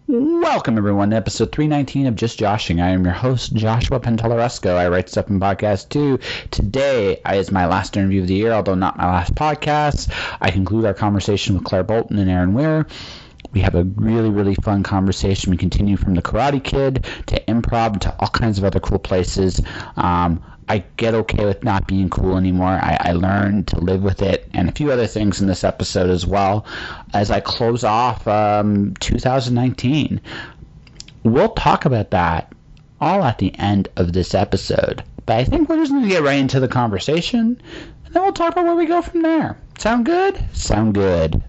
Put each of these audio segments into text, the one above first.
Welcome, everyone, to episode 319 of Just Joshing. I am your host, Joshua Pantelleresco. I write stuff in podcasts, too. Today is my last interview of the year, although not my last podcast. I conclude our conversation with Claire Boltin and Erin Weir. We have a really, really fun conversation. We continue from the Karate Kid to improv to all kinds of other cool places. I get okay with not being cool anymore. I learned to live with it, and a few other things in this episode as well as I close off 2019. We'll talk about that all at the end of this episode, but I think we're just going to get right into the conversation, and then we'll talk about where we go from there. Sound good? Sound good.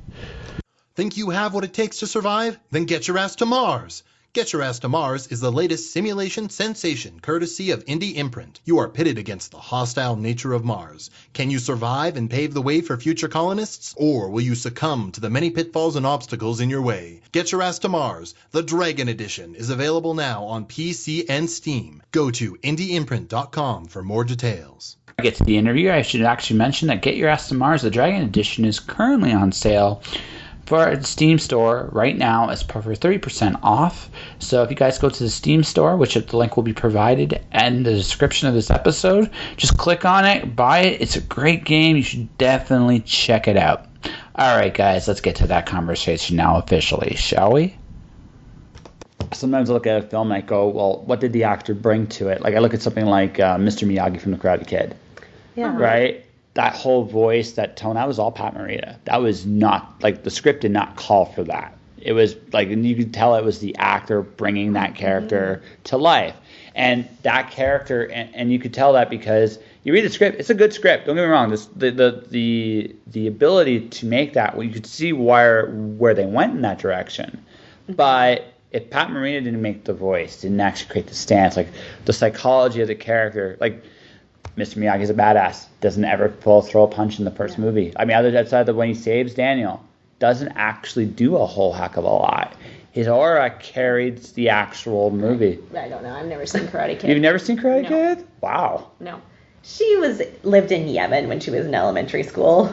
Think you have what it takes to survive? Then get your ass to Mars. Get Your Ass to Mars is the latest simulation sensation courtesy of Indie Imprint. You are pitted against the hostile nature of Mars. Can you survive and pave the way for future colonists? Or will you succumb to the many pitfalls and obstacles in your way? Get Your Ass to Mars, the Dragon Edition, is available now on PC and Steam. Go to indieimprint.com for more details. To get to the interview, I should actually mention that Get Your Ass to Mars, the Dragon Edition, is currently on sale for the Steam store right now is for 30% off. So if you guys go to the Steam store, which the link will be provided in the description of this episode, just click on it, buy it. It's a great game. You should definitely check it out. All right, guys, let's get to that conversation now officially, shall we? Sometimes I look at a film and I go, well, what did the actor bring to it? Like I look at something like Mr. Miyagi from The Karate Kid. Yeah. Right? That whole voice, that tone, that was all Pat Morita. That was not, like, the script did not call for that. It was, like, and you could tell it was the actor bringing that character to life. And that character, and you could tell that because you read the script, it's a good script, don't get me wrong. The ability to make that, well, you could see where they went in that direction. But if Pat Morita didn't make the voice, didn't actually create the stance, like, the psychology of the character, like, Mr. Miyagi's a badass. Doesn't ever throw a punch in the first movie. I mean, outside of when he saves Daniel, doesn't actually do a whole heck of a lot. His aura carried the actual movie. I don't know. I've never seen Karate Kid. You've never seen Karate No. Kid? Wow. No. She lived in Yemen when she was in elementary school.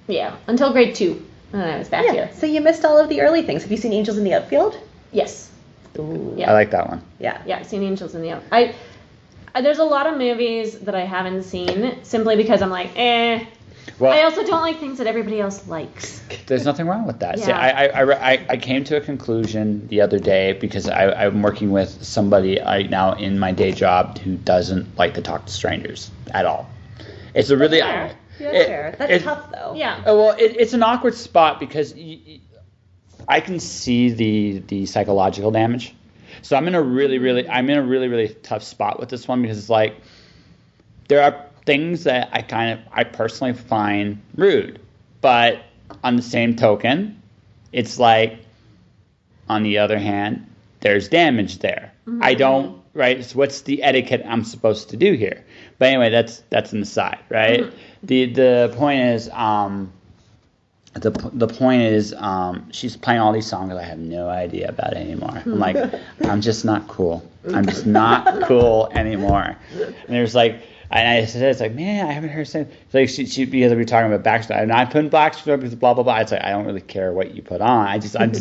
Yeah, until grade 2. And I was back here. So you missed all of the early things. Have you seen Angels in the Outfield? Yes. Ooh. Yeah. I like that one. Yeah. Yeah, I've seen Angels in the Outfield. There's a lot of movies that I haven't seen simply because I'm like, eh. Well, I also don't like things that everybody else likes. There's nothing wrong with that. Yeah. See, I came to a conclusion the other day because I'm working with somebody right now in my day job who doesn't like to talk to strangers at all. It's a really... Fair. Fair. That's tough, though. Yeah. Well, it's an awkward spot because I can see the psychological damage. So I'm in a really tough spot with this one because it's like there are things that I personally find rude, but on the same token, it's like on the other hand, there's damage there. Mm-hmm. I don't So what's the etiquette I'm supposed to do here? But anyway, that's an aside, right? Mm-hmm. The point is The point is, she's playing all these songs that I have no idea about anymore. I'm like, I'm just not cool. I'm just not cool anymore. And there's like, and I said, it's like, man, I haven't heard saying. It's like she because we were talking about Backstreet, and I put Backstreet because blah blah blah. It's like I don't really care what you put on. I just don't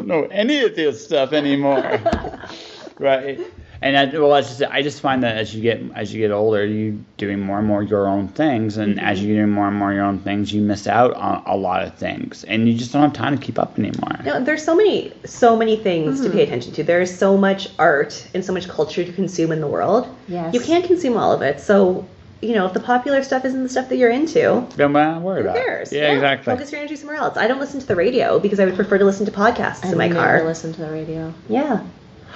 know any of this stuff anymore, right? And I just find that as you get older, you're doing more and more your own things, and as you're doing more and more your own things, you miss out on a lot of things, and you just don't have time to keep up anymore. No, there's so many things to pay attention to. There's so much art and so much culture to consume in the world. Yes. You can't consume all of it. So, if the popular stuff isn't the stuff that you're into, don't worry about it. Who cares? Yeah, exactly. Focus your energy somewhere else. I don't listen to the radio because I would prefer to listen to podcasts in my car. I never listen to the radio. Yeah.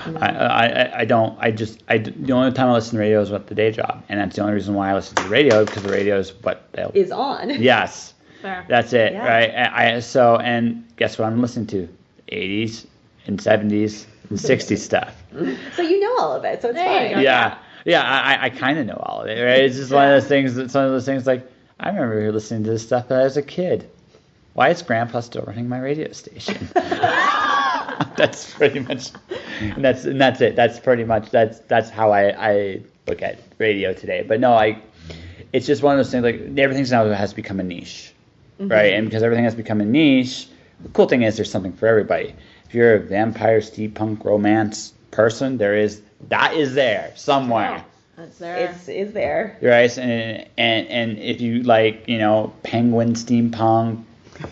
I don't. The only time I listen to radio is at the day job, and that's the only reason why I listen to the radio, because the radio is what is on. Yes, fair. That's it, Yeah. right? And guess what I'm listening to? 80s and 70s and 60s stuff. So you know all of it, so it's fine. Yeah. I kind of know all of it, right? It's just one of those things. It's one of those things like I remember listening to this stuff when I was a kid. Why is Grandpa still running my radio station? That's pretty much, and that's it. That's pretty much that's how I look at radio today. But no, it's just one of those things like everything now has become a niche, right? And because everything has become a niche, the cool thing is there's something for everybody. If you're a vampire, steampunk, romance person, that is there somewhere. That's there. It's there. Right, and if you like, penguin, steampunk,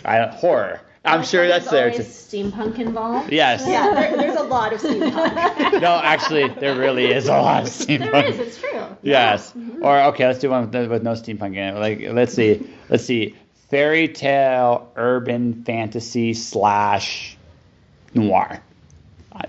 horror, I'm sure that's there too. Steampunk involved. Yes. Yeah, there's a lot of steampunk. No, actually, there really is a lot of steampunk. There is. It's true. Yes. Mm-hmm. Or okay, let's do one with no steampunk in it. Like, let's see, fairy tale, urban fantasy / noir.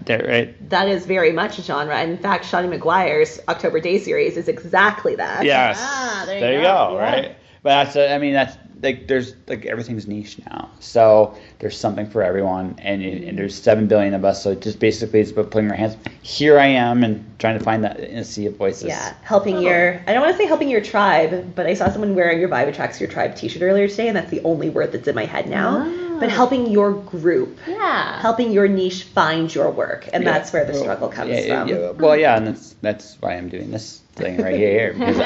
Right? That is very much a genre. In fact, Shawnee McGuire's October Day series is exactly that. Yes. There you go. Yeah. Right. But that's like there's like everything's niche now. So there's something for everyone, and there's 7 billion of us. So just basically it's about putting your hands. Here I am and trying to find that in a sea of voices. Yeah, helping I don't want to say helping your tribe, but I saw someone wearing your Vibe Attracts Your Tribe t-shirt earlier today, and that's the only word that's in my head now. But helping your group. Yeah. Helping your niche find your work, and that's where the struggle comes from. Yeah. Well, yeah, and that's why I'm doing this thing right here, because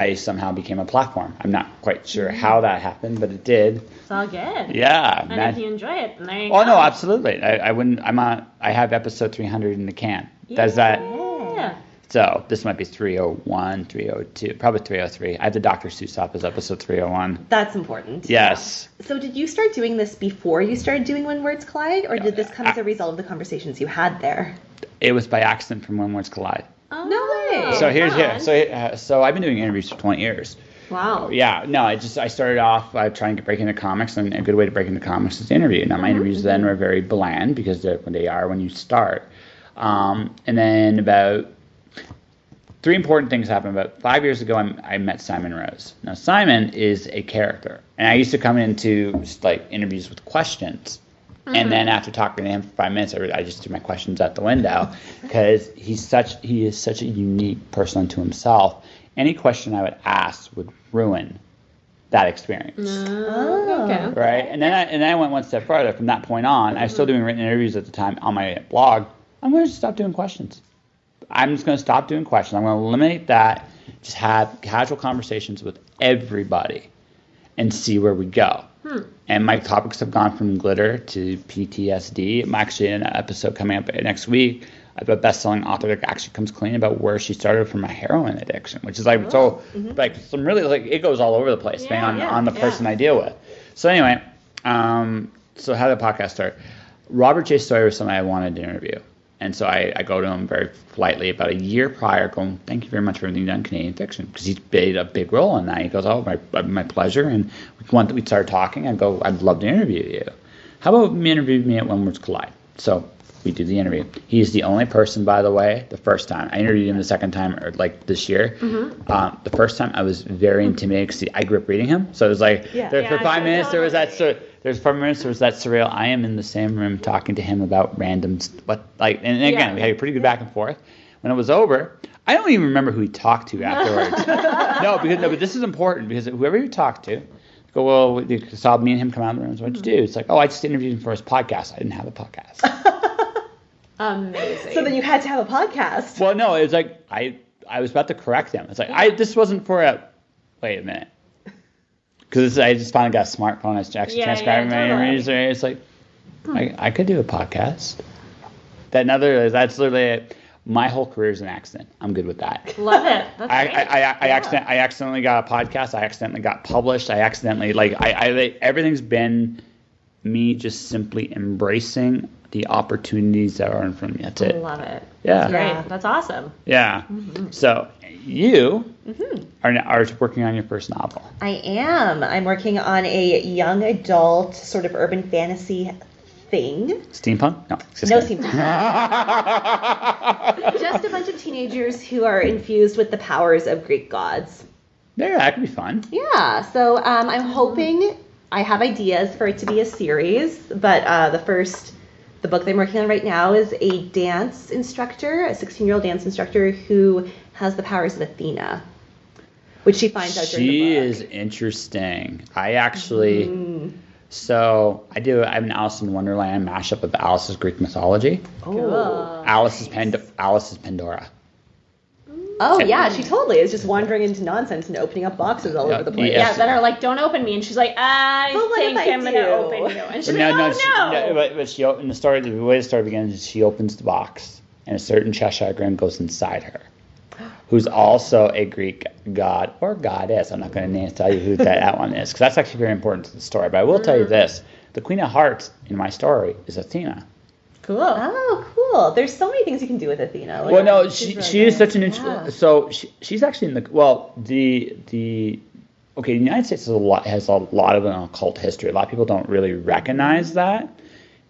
I somehow became a platform. I'm not quite sure how that happened, but it did. It's all good. Yeah. And if you enjoy it, then there you go. go. No, absolutely. I wouldn't. I have episode 300 in the can. Does that? Yeah. So this might be 301, 302, probably 303. I have the Dr. Seuss up as episode 301. That's important. Yes. Yeah. So did you start doing this before you started doing When Words Collide, or did this come as a result of the conversations you had there? It was by accident from When Words Collide. Oh, no way. So I've been doing interviews for 20 years. Wow. Yeah, no, I started off by trying to break into comics, and a good way to break into comics is to interview. Now, my interviews then were very bland because they are when you start. And then about 3 important things happened. About 5 years ago, I met Simon Rose. Now, Simon is a character, and I used to come into just like interviews with questions. And then after talking to him for 5 minutes, I just threw my questions out the window because he is such a unique person unto himself. Any question I would ask would ruin that experience. Okay. Right? And then I went one step further. From that point on, I was still doing written interviews at the time on my blog. I'm going to stop doing questions. I'm just going to stop doing questions. I'm going to eliminate that. Just have casual conversations with everybody and see where we go. And my topics have gone from glitter to PTSD. I'm actually in an episode coming up next week. I have a best-selling author that actually comes clean about where she started from a heroin addiction, which is like some really like it goes all over the place, depending on the person I deal with. So anyway, so how did the podcast start? Robert J. Sawyer was somebody I wanted to interview. And so I go to him very politely about a year prior, going, "Thank you very much for everything you've done in Canadian fiction," because he's played a big role in that. He goes, "Oh, my pleasure." And we started talking. I go, "I'd love to interview you. How about interview me at When Words Collide?" So we do the interview. He's the only person, by the way, the first time. I interviewed him the second time, or like this year. The first time I was very intimidated because I grew up reading him. So it was like, for 5 minutes, there was that there's 5 minutes, there was that surreal. I am in the same room talking to him about random, and again, we had a pretty good back and forth. When it was over, I don't even remember who he talked to afterwards. But this is important because whoever you talk to, go, "Well, you saw me and him come out of the room. So what'd you do?" It's like, "Oh, I just interviewed him for his podcast. I didn't have a podcast." Amazing. So then you had to have a podcast. Well, no, it was like I was about to correct him. It's like this wasn't for a. Wait a minute. Because I just finally got a smartphone. I was actually transcribing my interviews. It's like, I could do a podcast. That's literally it. My whole career is an accident. I'm good with that. Love it. That's great. I accidentally got a podcast. I accidentally got published. I accidentally, everything's been me just simply embracing the opportunities that are in front of me. That's it. I love it. Yeah. That's great. That's awesome. Yeah. So you are working on your first novel. I am. I'm working on a young adult sort of urban fantasy thing. Steampunk? No. No steampunk. Just a bunch of teenagers who are infused with the powers of Greek gods. Yeah, that could be fun. Yeah. So I'm hoping I have ideas for it to be a series, but the book that I'm working on right now is a dance instructor, a 16-year-old dance instructor who has the powers of Athena, which she finds out during the book. She is interesting. I actually, so I have an Alice in Wonderland mashup of Alice's Greek mythology. Oh, Alice is Pandora. Oh, yeah, she totally is just wandering into nonsense and opening up boxes all over the place. Yeah, that are like, don't open me. And she's like, I think I'm going to open you. And she's like, no. But she opened the story. The way the story begins is she opens the box, and a certain Cheshire Grim goes inside her, who's also a Greek god or goddess. I'm not going to tell you who that one is, because that's actually very important to the story. But I will tell you this. The Queen of Hearts in my story is Athena. Cool. Oh, cool. There's so many things you can do with Athena. Well, no, she is such an interesting. So she's actually in the United States has a lot of an occult history. A lot of people don't really recognize that.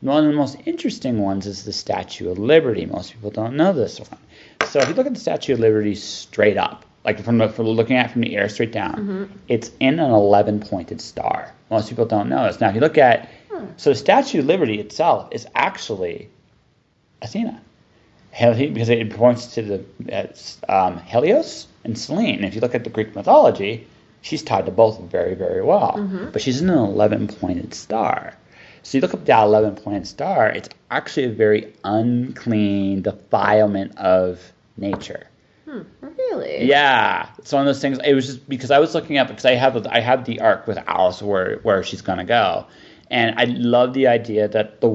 One of the most interesting ones is the Statue of Liberty. Most people don't know this one. So if you look at the Statue of Liberty straight up, like from looking at it from the air straight down, it's in an 11-pointed star. Most people don't know this. Now, if you look at so the Statue of Liberty itself is actually Athena, because it points to the Helios and Selene. If you look at the Greek mythology, she's tied to both very, very well. But she's in an 11-pointed star. So you look up that 11-pointed star, it's actually a very unclean defilement of nature. Really? Yeah, it's one of those things. It was just because I was looking up, because I have the arc with Alice where she's gonna go. And I love the idea that the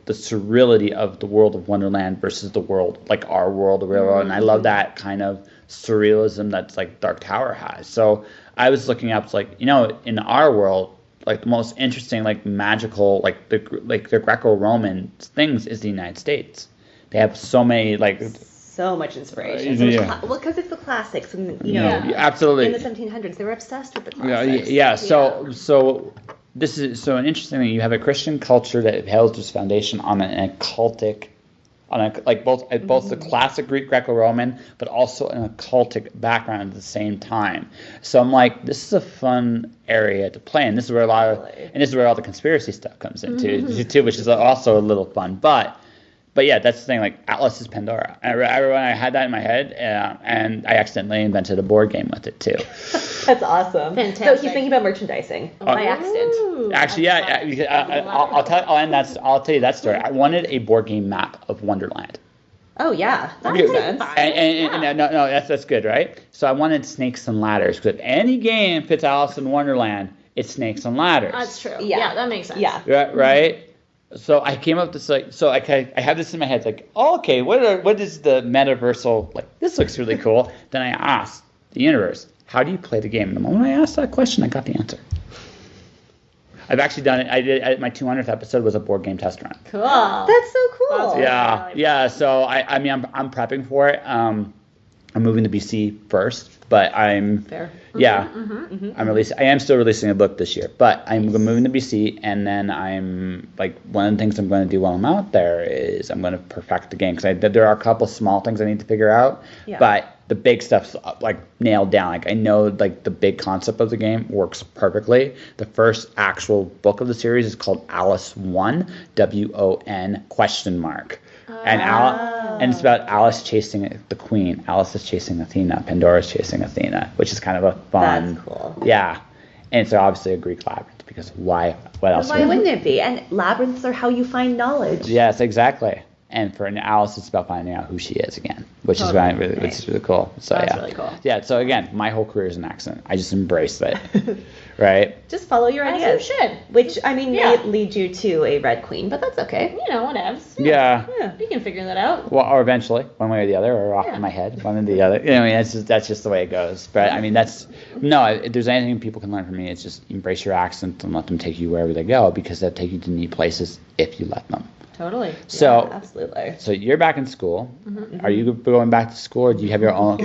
surreality of the world of Wonderland versus the world, like our world, the real world. And I love that kind of surrealism that's like Dark Tower has. So I was looking up, like, in our world, like the most interesting, like magical, like the Greco-Roman things is the United States. They have so many, like, so much inspiration. Well, because it's the classics, and absolutely. In the 1700s, they were obsessed with the classics. Yeah. So this is so an interesting thing. You have a Christian culture that holds its foundation on an occultic, both the classic Greek Greco-Roman, but also an occultic background at the same time. So I'm like, this is a fun area to play, and this is where all the conspiracy stuff comes into too, which is also a little fun, But yeah, that's the thing. Like, Atlas is Pandora. I had that in my head, and I accidentally invented a board game with it too. That's awesome. Fantastic. So he's thinking about merchandising by accident. Actually, I'll tell you that story. I wanted a board game map of Wonderland. Oh yeah, that makes sense. And no, that's good, right? So I wanted snakes and ladders, because if any game fits Alice in Wonderland, it's snakes and ladders. That's true. Yeah, that makes sense. Yeah. Right. So I came up with this, I have this in my head, like, okay, what is the metaversal, like, this looks really cool. Then I asked the universe, how do you play the game? And the moment I asked that question, I got the answer. I've actually done it. My 200th episode was a board game test run. Cool. That's so cool. Yeah. So I'm prepping for it. I'm moving to BC first, but I'm fair. I am still releasing a book this year, but I'm moving to BC, and then I'm like, one of the things I'm going to do while I'm out there is I'm going to perfect the game, because there are a couple small things I need to figure out, but the big stuff's like nailed down. Like, I know, like, the big concept of the game works perfectly. The first actual book of the series is called Alice Won, WON ? And it's about Alice chasing the queen. Alice is chasing Athena. Pandora's chasing Athena, which is kind of a fun. That's cool. Yeah. And it's obviously a Greek labyrinth, because why? What else? Why wouldn't it be? And labyrinths are how you find knowledge. Yes, exactly. And for Alice, it's about finding out who she is again, which is really cool. So That's really cool. Yeah. So again, my whole career is an accident. I just embraced it. Right? Just follow your ideas. As you should. Which, I mean, may lead you to a red queen, but that's okay. Whatevs. Yeah. You can figure that out. Well, or eventually, one way or the other, or off in my head, one or the other. That's just the way it goes. But I mean, if there's anything people can learn from me, it's just embrace your accent and let them take you wherever they go, because they'll take you to neat places if you let them. Totally. So, absolutely. So you're back in school. Are you going back to school, or do you have your own?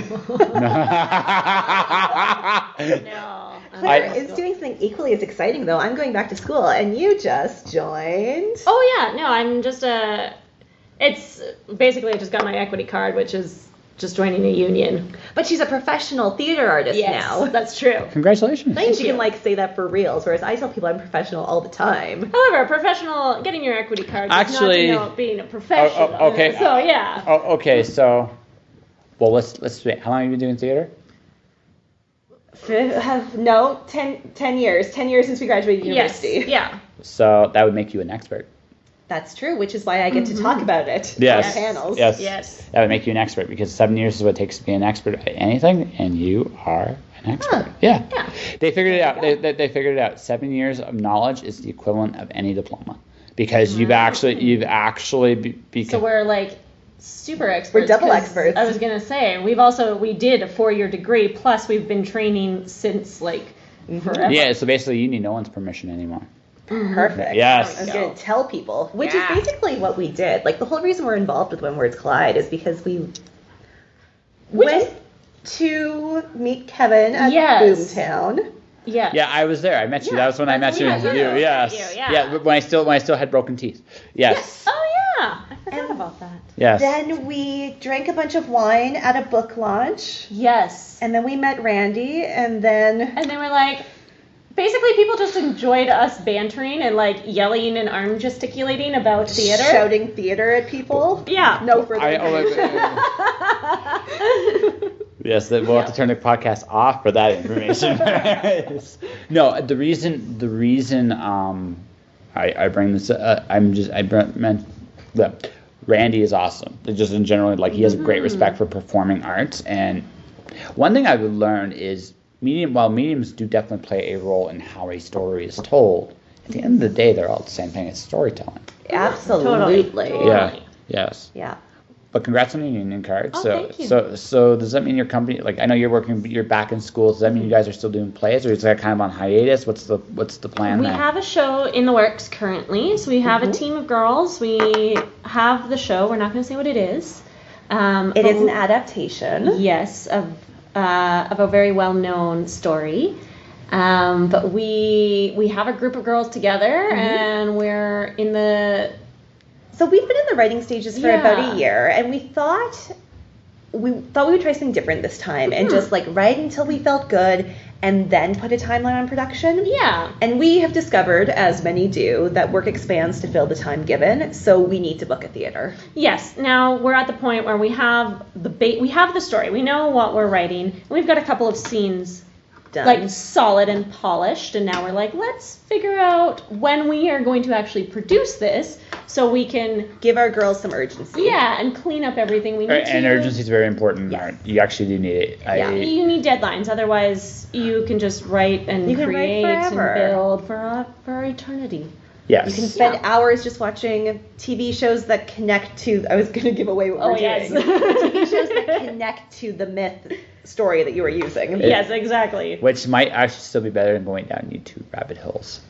No. Claire is doing something equally as exciting, though. I'm going back to school, and you just joined. Oh, yeah. No, I'm just it's basically I just got my equity card, which is just joining a union. But she's a professional theater artist now. That's true. Congratulations. And she can say that for reals, whereas I tell people I'm professional all the time. However, getting your equity card does not denote being a professional. Okay. So yeah. Okay. So, well, let's wait. How long have you been doing theater? 10 years. 10 years since we graduated university. Yes. Yeah. So that would make you an expert. That's true, which is why I get to talk about it Yes. on panels. Yes. That would make you an expert because 7 years is what it takes to be an expert at anything, and you are an expert. Yeah. They figured it out. They figured it out. 7 years of knowledge is the equivalent of any diploma because you've actually become. So we're like super experts. We're double experts. I was gonna say we did a 4-year degree plus we've been training since like forever. Yeah. So basically, you need no one's permission anymore. Perfect. Yes. I was going to tell people, which is basically what we did. Like, the whole reason we're involved with When Words Collide is because we went to meet Kevin at Boomtown. Yeah. Yeah, I was there. I met you. That was when I met you. Yes. Yeah. When I still had broken teeth. Yes. Oh yeah. I forgot about that. Yes. Then we drank a bunch of wine at a book launch. Yes. And then we met Randy, and then we're like, basically people just enjoyed us bantering and like yelling and arm gesticulating about theater. Shouting theater at people. Yeah. No further information. Yes, we'll have to turn the podcast off for that information. No, the reason I bring this Randy is awesome. Just in general, like he has a great respect for performing arts, and one thing I've learned is while mediums do definitely play a role in how a story is told, at the end of the day, they're all the same thing. It's storytelling. Absolutely. Totally. Yeah. Yes. Yeah. But congrats on your union card. Oh, so, thank you. so does that mean your company? Like, I know you're back in school. Does that mean you guys are still doing plays, or is that kind of on hiatus? What's the plan? We there? have a show in the works currently. So we have a team of girls. We have the show. We're not going to say what it is. It is an adaptation. Yes, of a very well-known story. But we have a group of girls together, and we're in the. So we've been in the writing stages for about a year, and we thought we would try something different this time and just like write until we felt good and then put a timeline on production. Yeah. And we have discovered, as many do, that work expands to fill the time given, so we need to book a theater. Yes. Now we're at the point where we have we have the story. We know what we're writing. And we've got a couple of scenes Done. like solid and polished, and now we're like, let's figure out when we are going to actually produce this so we can give our girls some urgency. and clean up everything we need to. And urgency is very important. Yes. You actually do need it. You need deadlines, otherwise you can just write and create and build for eternity. Yes. You can spend hours just watching TV shows that connect to. I was going to give away what we're doing. TV shows that connect to the myth story that you were using. Yes, exactly. Which might actually still be better than going down YouTube rabbit holes.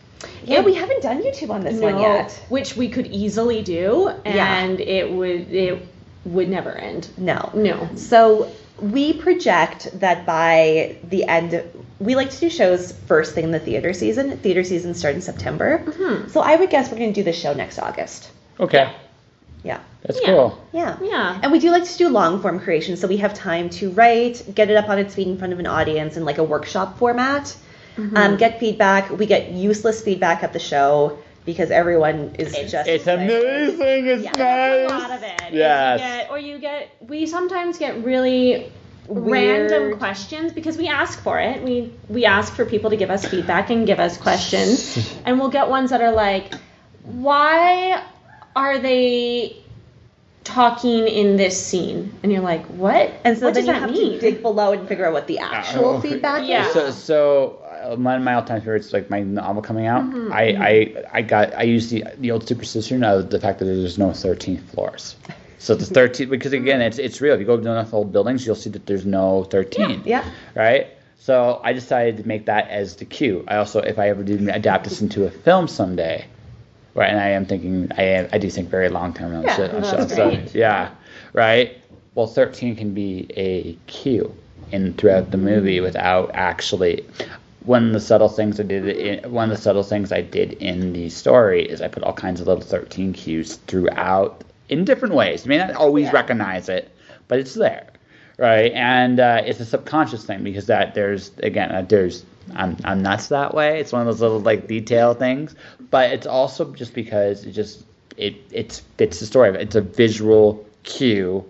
Yeah, we haven't done YouTube on this one yet. Which we could easily do, and it would never end. No. So we project that by the end, we like to do shows first thing in the theater season. Theater season starts in September. Mm-hmm. So I would guess we're going to do the show next August. Okay. Yeah. That's cool. Yeah. Yeah. And we do like to do long form creation, so we have time to write, get it up on its feet in front of an audience in like a workshop format, get feedback. We get useless feedback at the show because everyone is just. It's amazing. It's nice. A lot of it. Yes. We sometimes get really random questions because we ask for it. We ask for people to give us feedback and give us questions, and we'll get ones that are like, why are they talking in this scene? And you're like, what? And so what then does you that have mean? to dig below and figure out what the actual feedback is. So one of my all-time favorites, like my novel coming out, I used the old superstition of the fact that there's no 13th floors. So the 13, because again, it's real. If you go to enough old buildings, you'll see that there's no 13. Yeah. Right? So I decided to make that as the cue. I also, if I ever do adapt this into a film someday, right, and I am thinking, I do think very long term on shows. So, yeah, right. Well, 13 can be a cue throughout the movie without actually. One of the subtle things I did in the story is I put all kinds of little 13 cues throughout in different ways. You may not always recognize it, but it's there, right? And it's a subconscious thing because I'm nuts that way. It's one of those little like detail things, but it's also just because it fits the story. It's a visual cue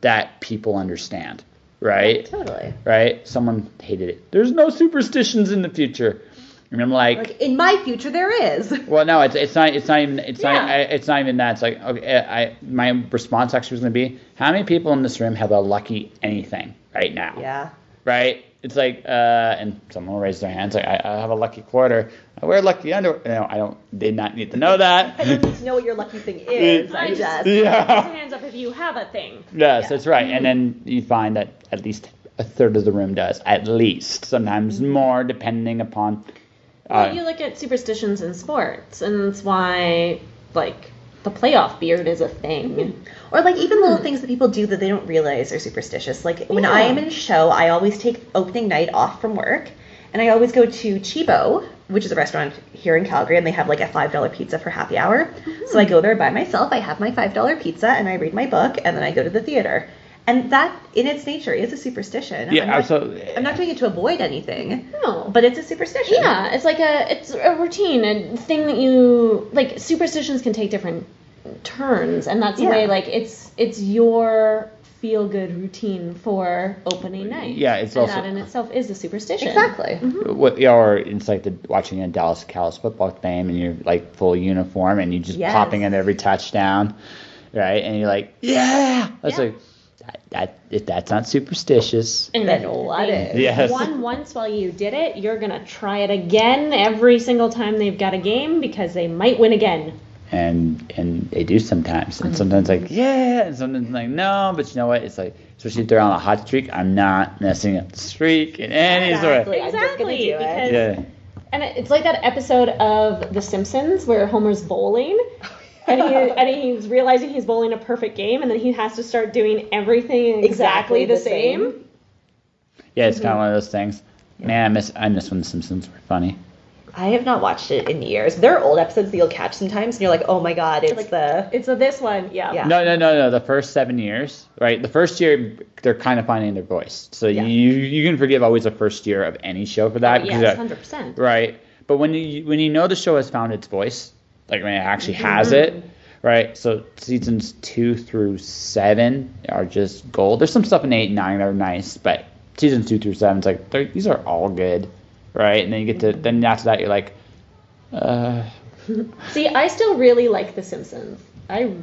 that people understand, right? Yeah, totally. Right? Someone hated it. There's no superstitions in the future, And I'm like, in my future there is. well, no, it's not even Yeah. it's not even that. It's like, okay, my response actually was going to be, how many people in this room have a lucky anything right now? Yeah. Right? It's like, and someone will raise their hands like, I have a lucky quarter. I wear lucky underwear. No, I did not need to know that. I don't need to know what your lucky thing is. I just Yeah. hands up if you have a thing. Yes, that's right. And then you find that at least a third of the room does. At least. Sometimes more, depending upon... Well, you look at superstitions in sports, and it's why, like, the playoff beard is a thing. Or like even little things that people do that they don't realize are superstitious. Like when I am in a show, I always take opening night off from work, and I always go to Chibo, which is a restaurant here in Calgary, and they have like a $5 pizza for happy hour. So I go there by myself, I have my $5 pizza, and I read my book, and then I go to the theater. And that, in its nature, is a superstition. Yeah, I'm not, absolutely. I'm not doing it to avoid anything. No. But it's a superstition. Yeah, it's like a routine, a thing that you, like, superstitions can take different turns, and that's the way, like, it's your feel-good routine for opening night. Yeah, it's and also... that in itself is a superstition. Exactly. Or it's like watching a Dallas Cowboys football game, and you're like full uniform, and you just popping in every touchdown, right? And you're like, yeah! That's like... If that's not superstitious. And then what is? Yes. Won once while you did it, you're going to try it again every single time they've got a game because they might win again. And they do sometimes. And sometimes like, yeah, and sometimes like, no, but you know what? It's like, especially if they're on a hot streak, I'm not messing up the streak in any sort of... I'm just gonna do it. Because, Yeah. and it's like that episode of The Simpsons where Homer's bowling. And he's realizing he's bowling a perfect game, and then he has to start doing everything exactly the same. Yeah, it's kind of one of those things. Man, I miss when The Simpsons were funny. I have not watched it in years. There are old episodes that you'll catch sometimes, and you're like, oh my god, it's this one, yeah. No. The first 7 years, right? The first year, they're kind of finding their voice. So you can forgive always the first year of any show for that. Yes, 100%. Right. But when you know the show has found its voice, like when it actually has it, right? So seasons 2 through 7 are just gold. There's some stuff in 8 and 9 that are nice, but seasons 2 through 7, it's like these are all good, right? And then you get to then after that you're like, See, I still really like The Simpsons. I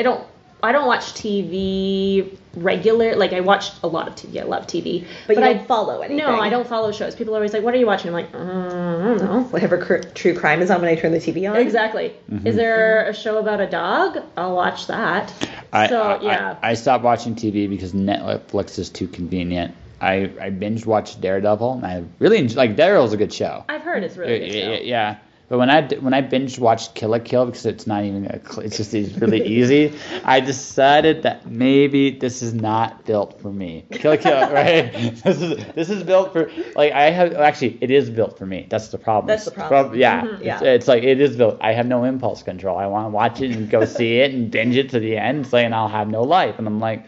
don't watch TV regular. Like I watch a lot of TV. I love TV, but you don't follow anything. No, I don't follow shows. People are always like, "What are you watching?" I'm like, I don't know. Whatever true crime is on when I turn the TV on. Exactly. Is there a show about a dog? I'll watch that. I stopped watching TV because Netflix is too convenient. I binge watched Daredevil, and I really enjoyed, like Daredevil's a good show. I've heard it's really good show. Yeah. But when I binge watched Kill la Kill, because it's not even it's really easy, I decided that maybe this is not built for me. Kill la Kill, right? This is built for it is built for me. That's the problem. That's the problem. Yeah. Mm-hmm. It's like it is built. I have no impulse control. I want to watch it and go see it and binge it to the end, saying I'll have no life, and I'm like,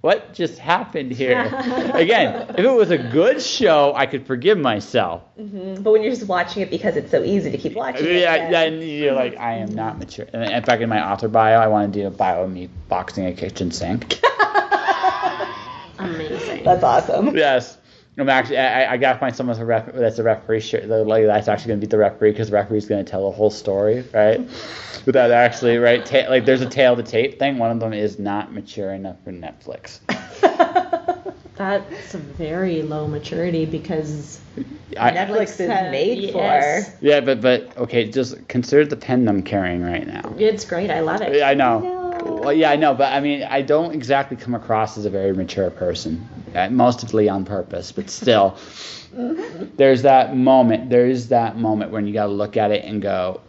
what just happened here? Again, if it was a good show, I could forgive myself. Mm-hmm. But when you're just watching it because it's so easy to keep watching and you're like, I am not mature. And in fact, in my author bio, I want to do a bio of me boxing a kitchen sink. Amazing. That's awesome. Yes. I'm actually, I got to find someone that's a referee shirt. That's actually going to be the referee, because the referee's going to tell the whole story, right? Without actually, right? There's a tail to tape thing. One of them is not mature enough for Netflix. That's a very low maturity because Netflix is made for. Yeah, but okay, just consider the pen I'm carrying right now. It's great. I love it. I know. Well, yeah, I know, but I mean, I don't exactly come across as a very mature person, mostly on purpose, but still, there's that moment when you got to look at it and go,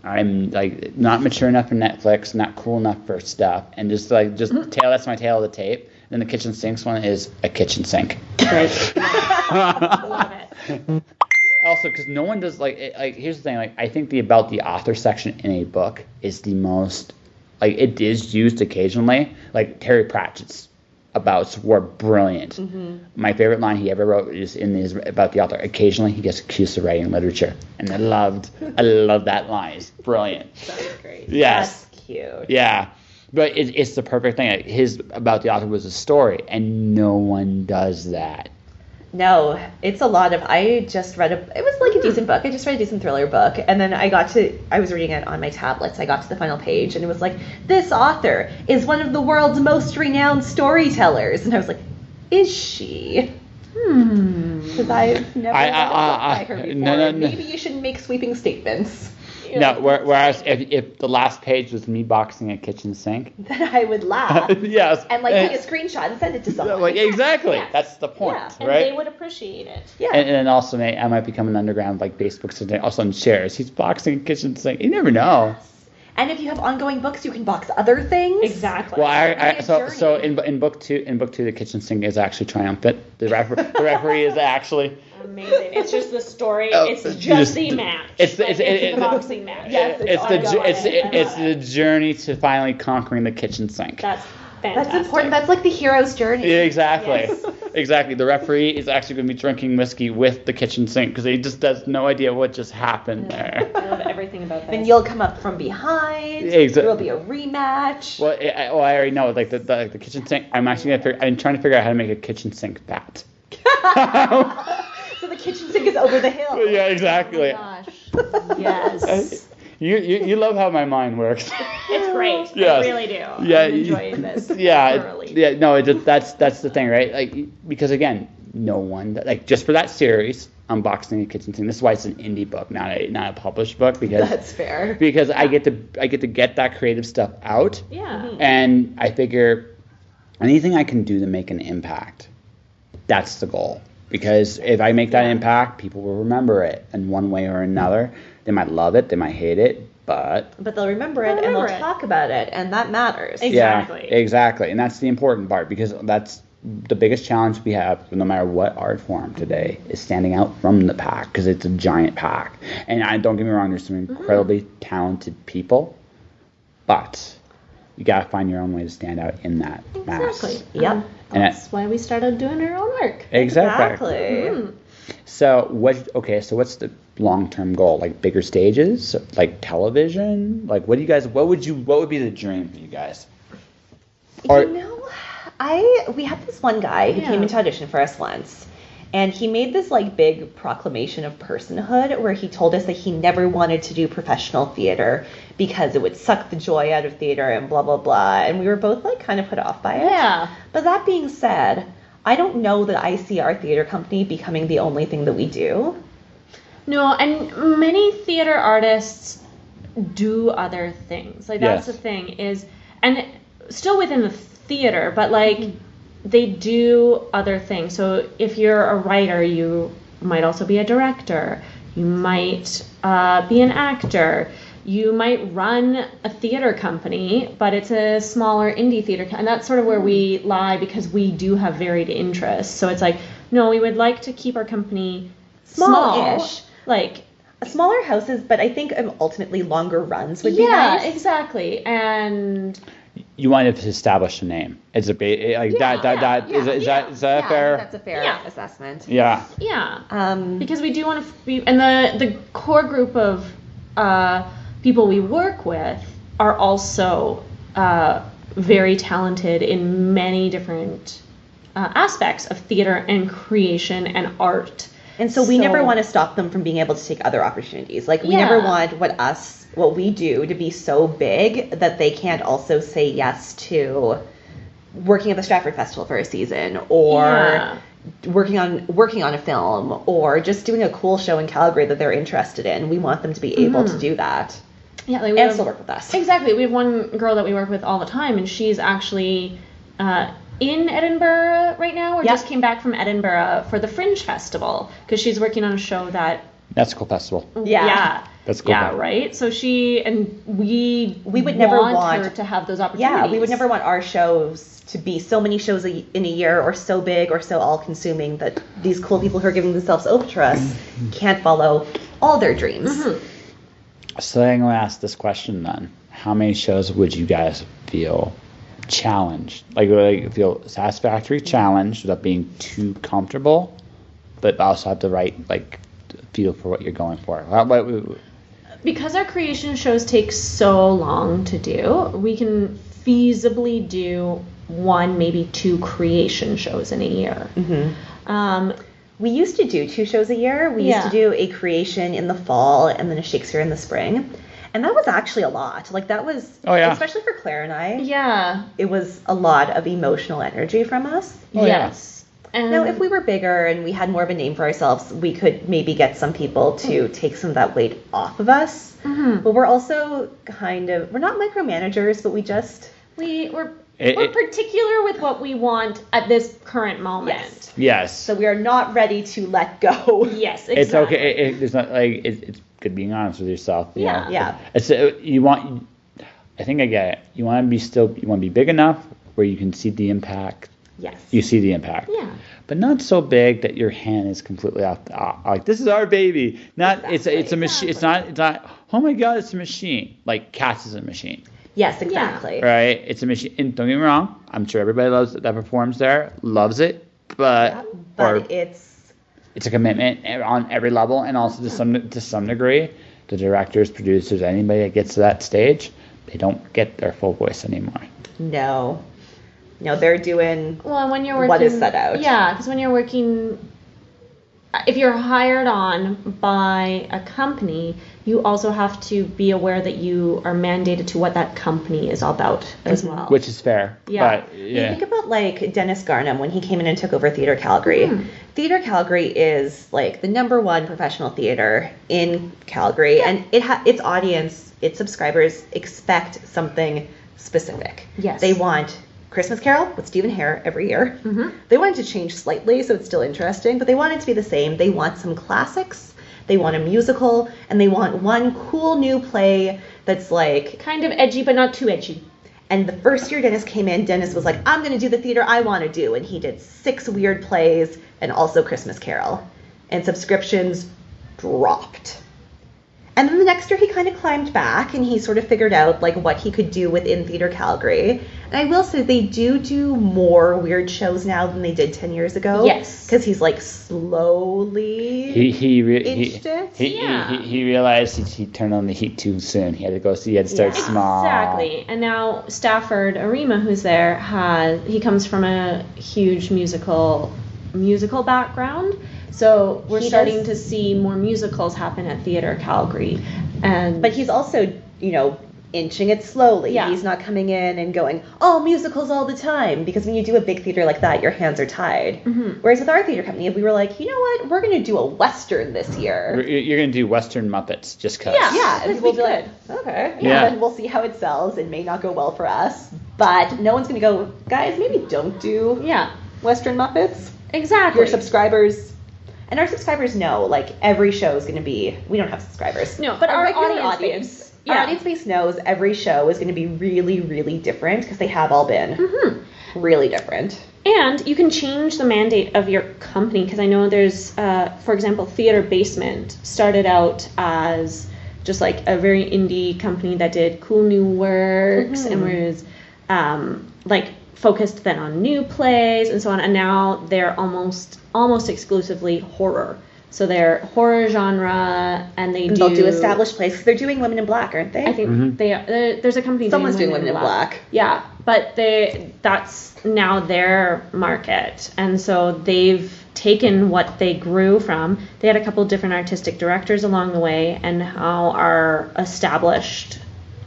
I'm like not mature enough for Netflix, not cool enough for stuff, and just that's my tail of the tape. And the kitchen sinks one is a kitchen sink. Great. Love it. Also, because no one does here's the thing, I think about the author section in a book is the most, it is used occasionally. Like Terry Pratchett's abouts were brilliant. Mm-hmm. My favorite line he ever wrote is about the author. Occasionally he gets accused of writing literature, and I love that line. It's brilliant. That's great. Yes. That's cute. Yeah. But it's the perfect thing. His about the author was a story, and no one does that. No, it's a lot of. I just read it was like a decent book. I just read a decent thriller book, and then I was reading it on my tablet. So I got to the final page, and it was like, this author is one of the world's most renowned storytellers, and I was like, is she? Because I've never read a book by her before. No. Maybe you shouldn't make sweeping statements. No, whereas if the last page was me boxing a kitchen sink, then I would laugh. Yes. And like take a screenshot and send it to someone. Well, exactly. Yes. That's the point, Yeah, and right? they would appreciate it. Yeah. And then also, I might become an underground like Facebook today. Also on shares, he's boxing a kitchen sink. You never know. And if you have ongoing books, you can box other things. Exactly. Well, so in book two, the kitchen sink is actually triumphant. The referee is actually. Amazing. It's just the story. Oh, it's just the match. It's the boxing match. Yes, it's the journey to finally conquering the kitchen sink. That's fantastic. That's important. That's like the hero's journey. Yeah, exactly. Yes. Exactly. The referee is actually going to be drinking whiskey with the kitchen sink because he just has no idea what just happened there. I love everything about that. And you'll come up from behind. There will be a rematch. Well, I already know. Like the kitchen sink. I'm actually I'm trying to figure out how to make a kitchen sink fat. So the kitchen sink is over the hill. Yeah, exactly. Oh my gosh. Yes. You love how my mind works. It's great. Yes. I really do. Yeah. I'm enjoying this. Yeah. Thoroughly. Yeah. No, that's the thing, right? Like because again, no one like just for that series, unboxing a kitchen sink. This is why it's an indie book, not a published book because That's fair. Because I get to get that creative stuff out. Yeah. And I figure anything I can do to make an impact, that's the goal. Because if I make that impact, people will remember it in one way or another. They might love it, they might hate it, but they'll remember it and they'll talk about it, and that matters. Exactly. Yeah, exactly. And that's the important part because that's the biggest challenge we have, no matter what art form today, is standing out from the pack because it's a giant pack. And don't get me wrong, there's some incredibly talented people, but you gotta find your own way to stand out in that mass. Exactly. Yep. That's why we started doing our own work. Exactly. Exactly. So what's the long-term goal? Like bigger stages, like television? Like what would be the dream for you guys? Or We had this one guy who came into audition for us once, and he made this like big proclamation of personhood where he told us that he never wanted to do professional theater because it would suck the joy out of theater and blah blah blah, and we were both like kind of put off by it. Yeah. But that being said, I don't know that I see our theater company becoming the only thing that we do. No, and many theater artists do other things. Like that's the thing is, and still within the theater, but like they do other things. So if you're a writer, you might also be a director. You might be an actor. You might run a theater company, but it's a smaller indie theater, and that's sort of where we lie because we do have varied interests. So it's like, no, we would like to keep our company Small-ish. like Smaller houses, but I think ultimately longer runs would be nice. Yeah, exactly. And you want to establish a name. It's a is that fair? That's a fair assessment. Yeah. yeah, because we do want to be, and the core group of people we work with are also very talented in many different aspects of theater and creation and art. And so we never want to stop them from being able to take other opportunities. Like we never want what we do to be so big that they can't also say yes to working at the Stratford Festival for a season or working on a film or just doing a cool show in Calgary that they're interested in. We want them to be able to do that. Yeah, like and still work with us. Exactly. We have one girl that we work with all the time, and she's actually in Edinburgh right now, or just came back from Edinburgh for the Fringe Festival because she's working on a show that's a cool festival. Yeah. That's cool. Yeah, right? So we would never want her to have those opportunities. Yeah, we would never want our shows to be so many shows in a year or so big or so all-consuming that these cool people who are giving themselves over to us can't follow all their dreams. Mm-hmm. So I'm going to ask this question then. How many shows would you guys feel challenged? Like feel satisfactory challenged without being too comfortable, but also have the right feel for what you're going for? Because our creation shows take so long to do, we can feasibly do 1, maybe 2 creation shows in a year. Mm-hmm. We used to do 2 shows a year. We used to do a creation in the fall and then a Shakespeare in the spring. And that was actually a lot. Like, that was, especially for Claire and I. Yeah. It was a lot of emotional energy from us. Yes. And Now, if we were bigger and we had more of a name for ourselves, we could maybe get some people to take some of that weight off of us. But we're also we're not micromanagers, but we just... we're particular with what we want at this current moment. Yes. So we are not ready to let go. Yes, exactly. It's okay. It's not like it's good being honest with yourself. You know? Yeah. It's you want. I think I get it. You want to be big enough where you can see the impact. Yes. You see the impact. Yeah. But not so big that your hand is completely off. Like, this is our baby. Not it's a machine. It's not. Oh my God, it's a machine. Like Cats is a machine. Yes, exactly. Right? It's a machine. And don't get me wrong. I'm sure everybody that performs there loves it. But it's a commitment on every level, and also to some degree, the directors, producers, anybody that gets to that stage, they don't get their full voice anymore. No, they're doing when you're working, what is set out. Yeah, because when you're working, if you're hired on by a company, you also have to be aware that you are mandated to what that company is about as well. Which is fair. Yeah. But, You think about like Dennis Garnham when he came in and took over Theatre Calgary. Theatre Calgary is like the #1 professional theatre in Calgary, and its audience, its subscribers expect something specific. Yes. They want Christmas Carol with Stephen Hare every year. They want it to change slightly so it's still interesting, but they want it to be the same. They want some classics. They want a musical, and they want one cool new play that's like... kind of edgy, but not too edgy. And the first year Dennis came in, Dennis was like, I'm going to do the theater I want to do. And he did 6 weird plays and also Christmas Carol. And subscriptions dropped. And then the next year he kind of climbed back and he sort of figured out like what he could do within Theatre Calgary. And I will say they do more weird shows now than they did 10 years ago. Yes. Because he's like slowly inched it. He realized he turned on the heat too soon. He had to start small. Exactly. And now Stafford Arima, who's there, he comes from a huge musical background. So we're starting to see more musicals happen at Theatre Calgary. But he's also, inching it slowly. Yeah. He's not coming in and going, oh, musicals all the time. Because when you do a big theater like that, your hands are tied. Whereas with our theater company, we were like, you know what? We're going to do a Western this year. You're going to do Western Muppets just because. Yeah. And people will be like, okay. Yeah. And we'll see how it sells. It may not go well for us. But no one's going to go, guys, maybe don't do Western Muppets. Exactly. Your subscribers... And our subscribers know, like, every show is going to be... We don't have subscribers. No, but our audience base. Our audience base knows every show is going to be really, really different because they have all been really different. And you can change the mandate of your company because I know there's, for example, Theater Basement started out as just like a very indie company that did cool new works and was like focused then on new plays and so on. And now they're almost exclusively horror. So they're horror genre, and they'll do established plays. They're doing Women in Black, aren't they? I think they are. There's a company. Someone's doing Women in Black. Yeah, but that's now their market, and so they've taken what they grew from. They had a couple of different artistic directors along the way, and now are established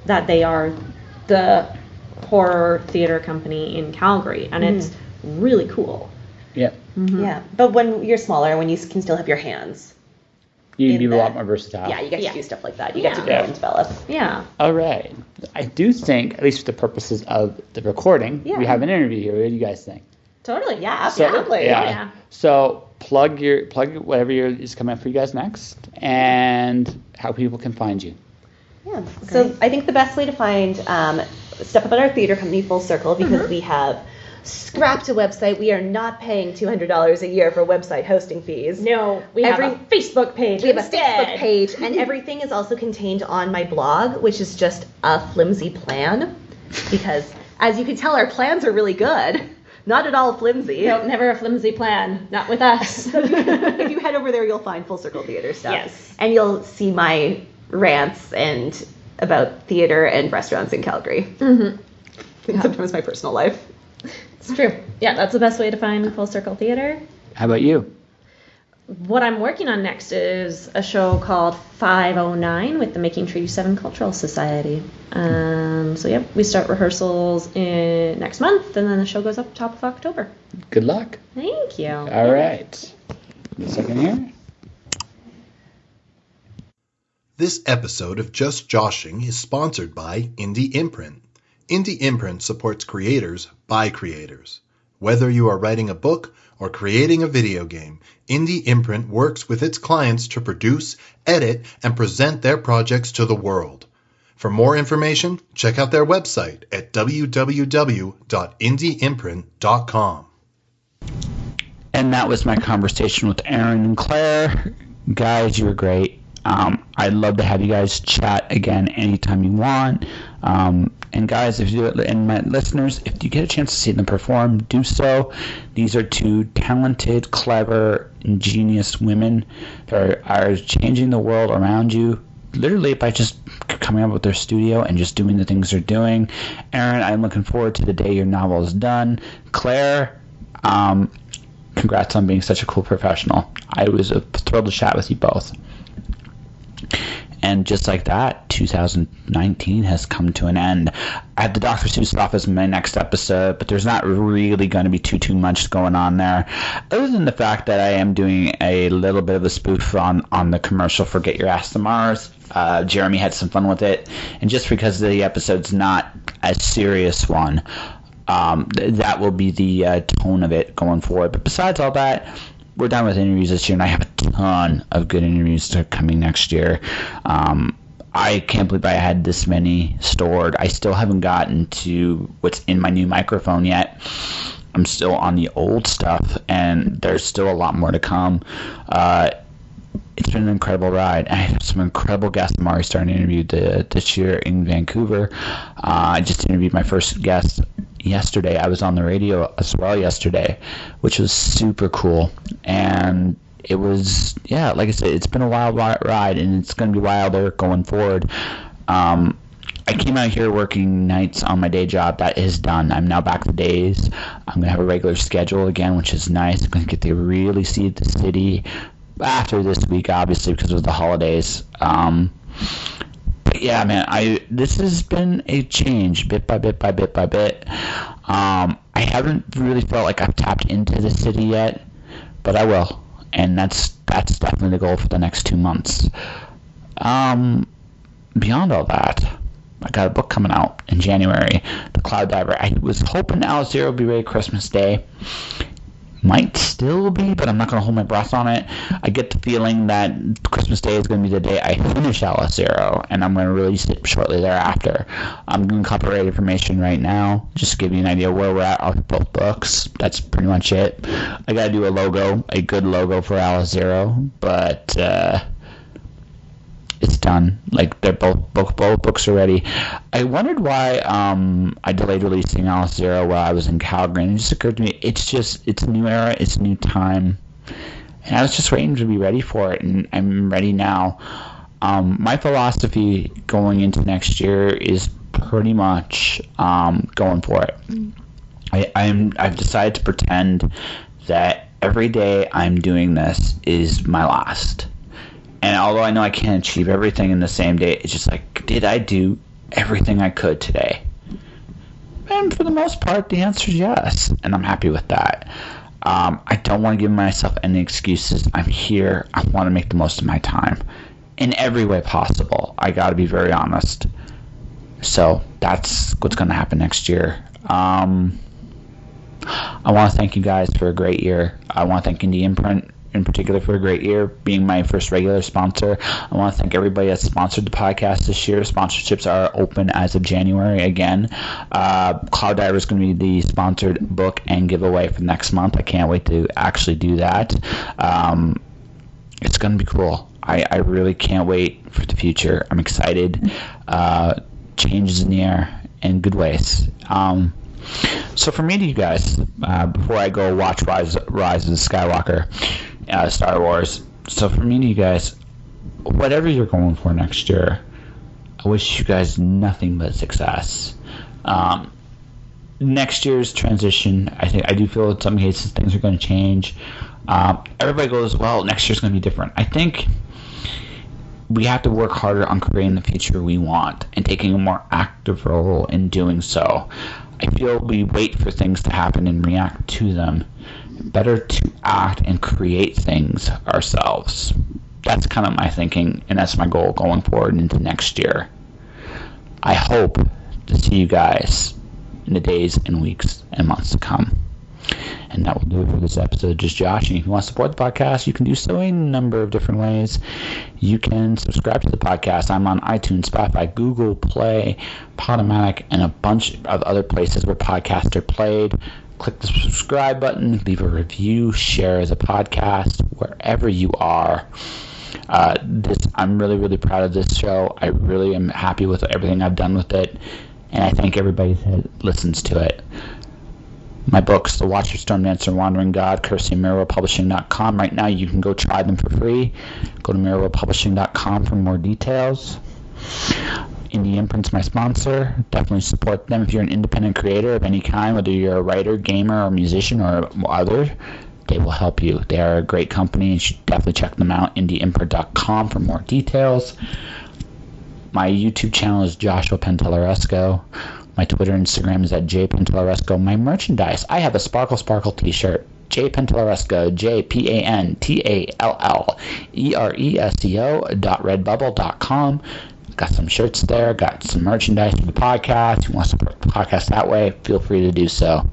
that they are the horror theater company in Calgary, and it's really cool. Yeah. Yeah, but when you're smaller, when you can still have your hands, you can be a lot more versatile. Yeah, you get to do stuff like that. You get to grow and develop. Yeah. All right. I do think, at least for the purposes of the recording, we have an interview here. What do you guys think? Totally. Yeah, absolutely. Yeah. So plug whatever is coming up for you guys next, and how people can find you. Yeah. Okay. So I think the best way to find stuff about our theater company, Full Circle, because we have scrapped a website. We are not paying $200 a year for website hosting fees. No, we have a Facebook page. We have a Facebook page, and everything is also contained on my blog, which is just a flimsy plan. Because, as you can tell, our plans are really good. Not at all flimsy. No, never a flimsy plan. Not with us. So if you head over there, you'll find Full Circle Theater stuff. Yes. And you'll see my rants and about theater and restaurants in Calgary. And sometimes my personal life. It's true. Yeah, that's the best way to find Full Circle Theater. How about you? what I'm working on next is a show called 509 with the Making Treaty 7 Cultural Society. We start rehearsals next month, and then the show goes up top of October. Good luck. Thank you. All right. A second here. This episode of Just Joshing is sponsored by Indie Imprint. Indie Imprint supports creators by creators. Whether you are writing a book or creating a video game, Indie Imprint works with its clients to produce, edit, and present their projects to the world. For more information, check out their website at www.indieimprint.com. And that was my conversation with Erin and Claire. Guys, you were great. I'd love to have you guys chat again anytime you want. And guys, and my listeners, if you get a chance to see them perform, do so. These are two talented, clever, ingenious women that are changing the world around you, literally by just coming up with their studio and just doing the things they're doing. Erin, I'm looking forward to the day your novel is done. Claire, congrats on being such a cool professional. I was thrilled to chat with you both. And just like that, 2019 has come to an end. I have the Dr. Seuss stuff as my next episode, but there's not really going to be too much going on there, other than the fact that I am doing a little bit of a spoof on the commercial for Get Your Ass to Mars. Jeremy had some fun with it, and just because the episode's not a serious one, that will be the tone of it going forward. But besides all that, we're done with interviews this year, and I have a ton of good interviews that are coming next year. I can't believe I had this many stored. I still haven't gotten to what's in my new microphone yet. I'm still on the old stuff, and there's still a lot more to come. It's been an incredible ride. I have some incredible guests. I'm already starting to interview this year in Vancouver. I just interviewed my first guest yesterday. I was on the radio as well yesterday, which was super cool. And it was, like I said, it's been a wild ride, and it's going to be wilder going forward. I came out here working nights on my day job. That is done. I'm now back to days. I'm going to have a regular schedule again, which is nice. I'm going to get to really see the city after this week, obviously, because of the holidays. But yeah, man, this has been a change, bit by bit by bit by bit. I haven't really felt like I've tapped into the city yet, but I will, and that's definitely the goal for the next 2 months. Beyond all that, I got a book coming out in January, The Cloud Diver. I was hoping Alice Zero would be ready Christmas Day. Might still be, but I'm not going to hold my breath on it. I get the feeling that Christmas Day is going to be the day I finish Alice Zero, and I'm going to release it shortly thereafter. I'm doing copyright information right now, just to give you an idea where we're at on both books. That's pretty much it. I got to do a good logo for Alice Zero, but it's done. Like, they're both books are ready. I wondered why I delayed releasing Alice Zero while I was in Calgary, and it just occurred to me, it's a new era, it's a new time, and I was just waiting to be ready for it, and I'm ready now. My philosophy going into next year is pretty much going for it. I've decided to pretend that every day I'm doing this is my last. And although I know I can't achieve everything in the same day, it's just like, did I do everything I could today? And for the most part, the answer is yes. And I'm happy with that. I don't want to give myself any excuses. I'm here. I want to make the most of my time in every way possible. I got to be very honest. So that's what's going to happen next year. I want to thank you guys for a great year. I want to thank Indie Imprint in particular for a great year, being my first regular sponsor. I want to thank everybody that sponsored the podcast this year. Sponsorships are open as of January again. Cloud Diver is going to be the sponsored book and giveaway for next month. I can't wait to actually do that. It's going to be cool. I really can't wait for the future. I'm excited. Changes in the air in good ways. So for me to you guys, before I go watch Rise of the Skywalker, Star Wars. So for me to you guys, whatever you're going for next year, I wish you guys nothing but success. Next year's transition, I do feel in some cases things are going to change. Everybody goes, well, next year's going to be different. I think we have to work harder on creating the future we want and taking a more active role in doing so. I feel we wait for things to happen and react to them. Better to act and create things ourselves. That's kind of my thinking, and that's my goal going forward into next year. I hope to see you guys in the days and weeks and months to come. And that will do it for this episode of Just Josh. And if you want to support the podcast, you can do so a number of different ways. You can subscribe to the podcast. I'm on iTunes, Spotify, Google Play, Podomatic, and a bunch of other places where podcasts are played. Click the subscribe button, leave a review, share as a podcast, wherever you are. I'm really, really proud of this show. I really am happy with everything I've done with it. And I thank everybody that listens to it. My books, The Watcher, Storm Dancer, Wandering God, courtesy of MirrorWorldPublishing.com. Right now, you can go try them for free. Go to MirrorWorldPublishing.com for more details. Indie Imprint's my sponsor. Definitely support them if you're an independent creator of any kind, whether you're a writer, gamer, or musician, or other. They will help you. They are a great company, and you should definitely check them out. IndieImprint.com for more details. My YouTube channel is Joshua Pantellaresco. My Twitter and Instagram is at jpantellaresco. My merchandise, I have a Sparkle Sparkle t-shirt. J Pantellaresco, JPANTALLERESCO.redbubble.com. Got some shirts there, got some merchandise for the podcast. If you want to support the podcast that way, feel free to do so.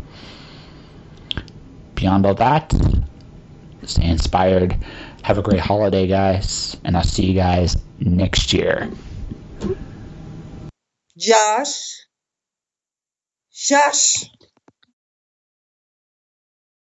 Beyond all that, stay inspired. Have a great holiday, guys, and I'll see you guys next year. Josh.